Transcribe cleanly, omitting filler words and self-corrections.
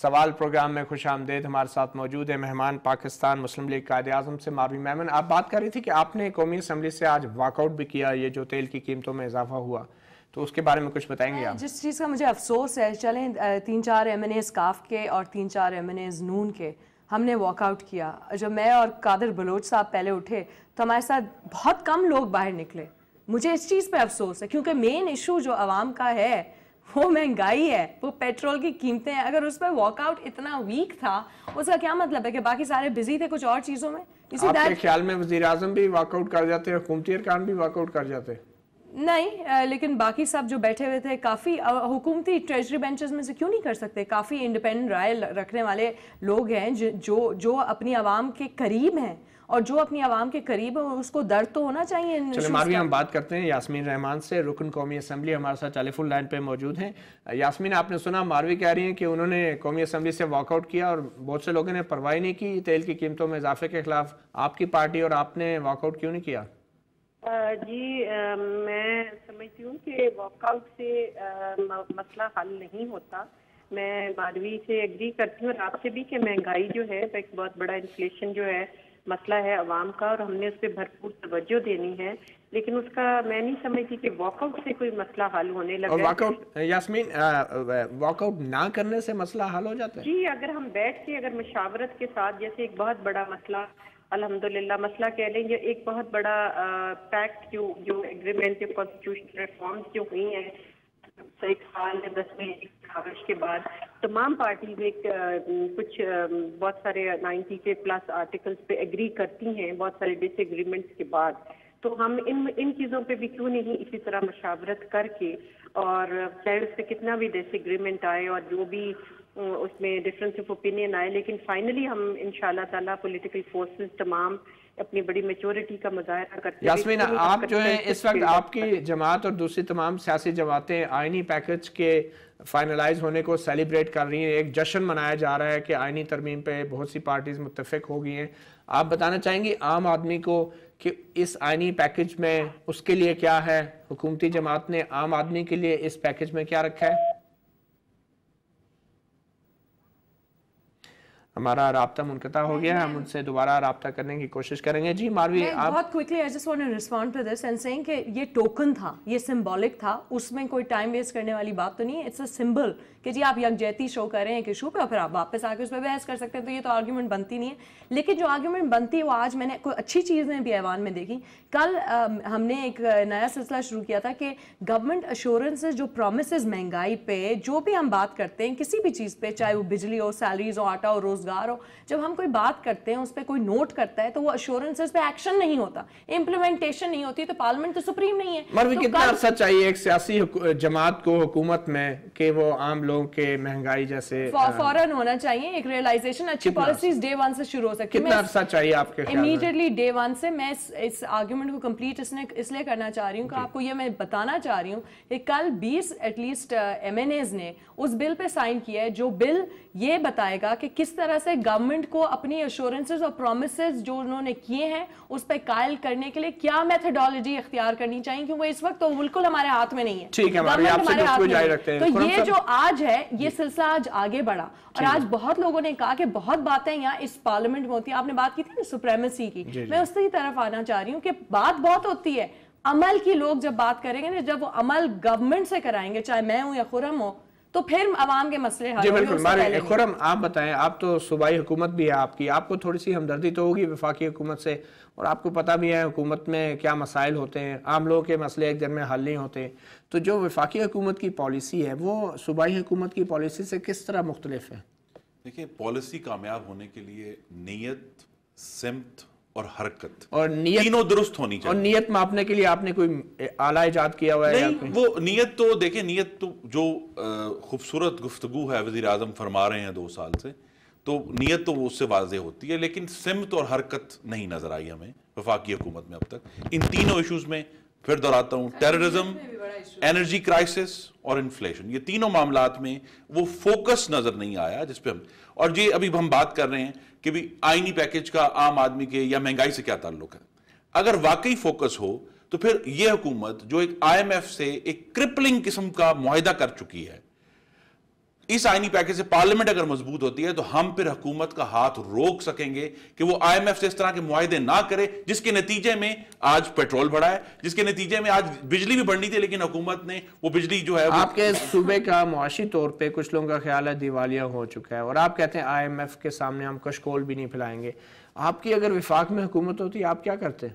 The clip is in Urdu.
سوال پروگرام میں خوش آمدید. ہمارے ساتھ موجود ہے مہمان پاکستان مسلم لیگ قائد اعظم سے ماروی میمن. آپ بات کر رہی تھی کہ آپ نے قومی اسمبلی سے آج واک آؤٹ بھی کیا, یہ جو تیل کی قیمتوں میں اضافہ ہوا, تو اس کے بارے میں کچھ بتائیں گے آپ؟ جس چیز کا مجھے افسوس ہے, چلیں 3-4 ایم این ایز کاف کے اور 3-4 ایم این ایز نون کے ہم نے واک آؤٹ کیا. جب میں اور قادر بلوچ صاحب پہلے اٹھے تو ہمارے ساتھ بہت کم لوگ باہر نکلے. مجھے اس چیز پہ افسوس ہے کیونکہ مین ایشو جو عوام کا ہے وہ مہنگائی ہے, وہ پیٹرول کی قیمتیں ہیں. اگر اس پہ واک آؤٹ اتنا ویک تھا اس کا کیا مطلب ہے کہ باقی سارے بزی تھے کچھ اور چیزوں میں؟ آپ کے خیال میں وزیر اعظم بھی واک آؤٹ کر جاتے, حکومتی ارکان بھی واک آؤٹ کر جاتے؟ نہیں, لیکن باقی سب جو بیٹھے ہوئے تھے کافی حکومتی ٹریجری بینچز میں سے کیوں نہیں کر سکتے؟ کافی انڈیپینڈنٹ رائے رکھنے والے لوگ ہیں جو اپنی عوام کے قریب ہیں, اور جو اپنی عوام کے قریب ہے اس کو درد تو ہونا چاہیے. چلیں ماروی, ہم بات کرتے ہیں یاسمین رحمان سے, رکن قومی اسمبلی ہمارے ساتھ ٹیلی فون لائن پہ موجود ہیں. یاسمین, آپ نے سنا ماروی کہہ رہی ہیں کہ انہوں نے قومی اسمبلی سے واک آؤٹ کیا اور بہت سے لوگوں نے پرواہ نہیں کی تیل کی قیمتوں میں اضافے کے خلاف. آپ کی پارٹی اور آپ نے واک آؤٹ کیوں نہیں کیا؟ جی, میں سمجھتی ہوں کہ واک آؤٹ سے مسئلہ حل نہیں ہوتا. میں ماروی سے ایگری کرتی ہوں اور آپ سے بھی کہ مہنگائی جو ہے ایک بہت بڑا انفلیشن جو ہے مسئلہ ہے عوام کا, اور ہم نے اس پہ بھرپور توجہ دینی ہے. لیکن اس کا میں نہیں سمجھتی کہ واک آؤٹ سے کوئی مسئلہ حل ہونے لگا. Walk out Yasmin, walk out نہ کرنے سے مسئلہ حل ہو جاتا ہے؟ جی, اگر ہم بیٹھ کے اگر مشاورت کے ساتھ, جیسے ایک بہت بڑا مسئلہ الحمدللہ مسئلہ کہہ لیں گے, ایک بہت بڑا پیکٹ جو ایگریمنٹ جو کانسٹیٹیوشن ریفارمز جو ہوئی ہیں 1 سال میں 10 خواہش کے بعد, تمام پارٹیز ایک کچھ بہت سارے 90 کے پلس آرٹیکلز پہ ایگری کرتی ہیں بہت سارے ڈس ایگریمنٹس کے بعد. تو ہم ان چیزوں پہ بھی کیوں نہیں اسی طرح مشاورت کر کے, اور چاہے اس پہ کتنا بھی ڈس ایگریمنٹ آئے اور جو بھی اس میں ڈفرینس آف اوپینین آئے, لیکن فائنلی ہم انشاءاللہ تعالیٰ پولیٹیکل فورسز تمام اپنی بڑی میچورٹی کا مظاہرہ کرتے ہیں. یاسمین, آپ جو ہے اس وقت آپ کی جماعت اور دوسری تمام سیاسی جماعتیں آئینی پیکج کے فائنلائز ہونے کو سیلیبریٹ کر رہی ہیں, ایک جشن منایا جا رہا ہے کہ آئینی ترمیم پہ بہت سی پارٹیز متفق ہو گئی ہیں. آپ بتانا چاہیں گی عام آدمی کو کہ اس آئینی پیکج میں اس کے لیے کیا ہے؟ حکومتی جماعت نے عام آدمی کے لیے اس پیکج میں کیا رکھا ہے؟ ہمارا رابطہ منقطع ہو گیا ہے, ہم ان سے دوبارہ رابطہ کرنے کی کوشش کریں گے. جی ماروی, آپ بہت quickly I just want to respond to this and saying کہ یہ ٹوکن تھا, یہ سمبولک تھا, اس میں کوئی ٹائم ویسٹ کرنے والی بات تو نہیں ہے. اٹس اے سمبل کہ جی آپ یکجہتی شو کر رہے ہیں ایک ایشو پہ اور پھر آپ واپس آ کے اس پہ بحث کر سکتے ہیں, تو یہ تو آرگیومنٹ بنتی نہیں ہے. لیکن جو آرگیومنٹ بنتی ہے وہ آج میں نے کوئی اچھی چیزیں بھی ایوان میں دیکھی. کل ہم نے ایک نیا سلسلہ شروع کیا تھا کہ گورنمنٹ ایشورنسز جو پرومسز مہنگائی پہ جو بھی ہم بات کرتے ہیں کسی بھی چیز پہ, چاہے وہ بجلی ہو, سیلریز ہو, آٹا ہو, روزگار ہو, جب ہم کوئی بات کرتے ہیں اس پہ کوئی نوٹ کرتا ہے تو وہ ایشورنسز پہ ایکشن نہیں ہوتا, امپلیمنٹیشن نہیں ہوتی, تو پارلیمنٹ تو سپریم نہیں ہے. مروی, کتنا عرصہ چاہیے ایک سیاسی جماعت کو حکومت میں کہ وہ عام لوگوں کے مہنگائی جیسے فوراً ہونا چاہیے ایک ریئلائزیشن, اچھی پالیسیز ڈے ون سے شروع ہو سکتی ہے. کتنا عرصہ چاہیے آپ کے خیال میں؟ امیڈیٹلی ڈے ون سے. میں اس آرگیومنٹ کو کمپلیٹ اس لیے کرنا چاہ رہی ہوں کہ آپ کو یہ میں بتانا چاہ رہی ہوں کہ کل 20 at least M N As نے اس بل پہ سائن کیا ہے جو بل یہ بتائے گا کہ کس طرح سے گورنمنٹ کو اپنی ایشورنسز اور پرومسز جو انہوں نے کیے ہیں اس پہ قائل کرنے کے لیے کیا میتھڈالوجی اختیار کرنی چاہیے, کیونکہ اس وقت تو بالکل ہمارے ہاتھ میں نہیں ہے. ٹھیک ہے, آپ سے گفتگو جاری رکھتے ہیں. تو یہ جو آج ہے یہ سلسلہ آج آگے بڑھا, اور آج بہت لوگوں نے کہا کہ بہت باتیں یہاں اس پارلیمنٹ میں ہوتی ہیں. آپ نے بات کی تھی نا سپریمیسی کی, میں اس کی طرف آنا چاہ رہی ہوں کہ بات بہت ہوتی ہے, عمل کی لوگ جب بات کریں گے نا, جب وہ عمل گورنمنٹ سے کرائیں گے, چاہے میں ہوں یا خرم ہو, تو پھر عوام کے مسئلے حل ہوں گے. جی بالکل. خرم, آپ بتائیں, آپ تو صوبائی حکومت بھی ہے آپ کی, آپ کو تھوڑی سی ہمدردی تو ہوگی وفاقی حکومت سے, اور آپ کو پتہ بھی ہے حکومت میں کیا مسائل ہوتے ہیں, عام لوگوں کے مسئلے ایک دن میں حل نہیں ہوتے. تو جو وفاقی حکومت کی پالیسی ہے وہ صوبائی حکومت کی پالیسی سے کس طرح مختلف ہے؟ دیکھیں, پالیسی کامیاب ہونے کے لیے نیت, سمت اور حرکت اور نیت تینوں درست ہونی چاہیے. اور نیت ماپنے کے لیے آپ نے کوئی آلہ ایجاد کیا ہوا ہے؟ نہیں, وہ نیت تو دیکھیں, نیت تو جو خوبصورت گفتگو ہے وزیر اعظم فرما رہے ہیں 2 سال سے, تو نیت تو اس سے واضح ہوتی ہے, لیکن سمت اور حرکت نہیں نظر آئی ہمیں وفاقی حکومت میں اب تک. ان تینوں ایشوز میں پھر دہراتا ہوں, ٹیررزم, انرجی کرائسس اور انفلیشن, یہ تینوں معاملات میں وہ فوکس نظر نہیں آیا جس پہ ہم, اور جی ابھی ہم بات کر رہے ہیں کہ بھی آئینی پیکج کا عام آدمی کے یا مہنگائی سے کیا تعلق ہے. اگر واقعی فوکس ہو تو پھر یہ حکومت جو ایک آئی ایم ایف سے ایک کرپلنگ قسم کا معاہدہ کر چکی ہے, اس آئینی پیکج سے پارلیمنٹ اگر مضبوط ہوتی ہے تو ہم پھر حکومت کا ہاتھ روک سکیں گے کہ وہ آئی ایم ایف سے اس طرح کے معاہدے نہ کرے جس کے نتیجے میں آج پیٹرول بڑھا ہے، جس کے نتیجے میں آج بجلی بھی بڑھنی تھی لیکن حکومت نے وہ بجلی جو ہے آپ کے صوبے کا معاشی طور پہ کچھ لوگوں کا خیال ہے دیوالیہ ہو چکا ہے، اور آپ کہتے ہیں آئی ایم ایف کے سامنے ہم کشکول بھی نہیں پھیلائیں گے. آپ کی اگر وفاق میں حکومت ہوتی آپ کیا کرتے ہیں؟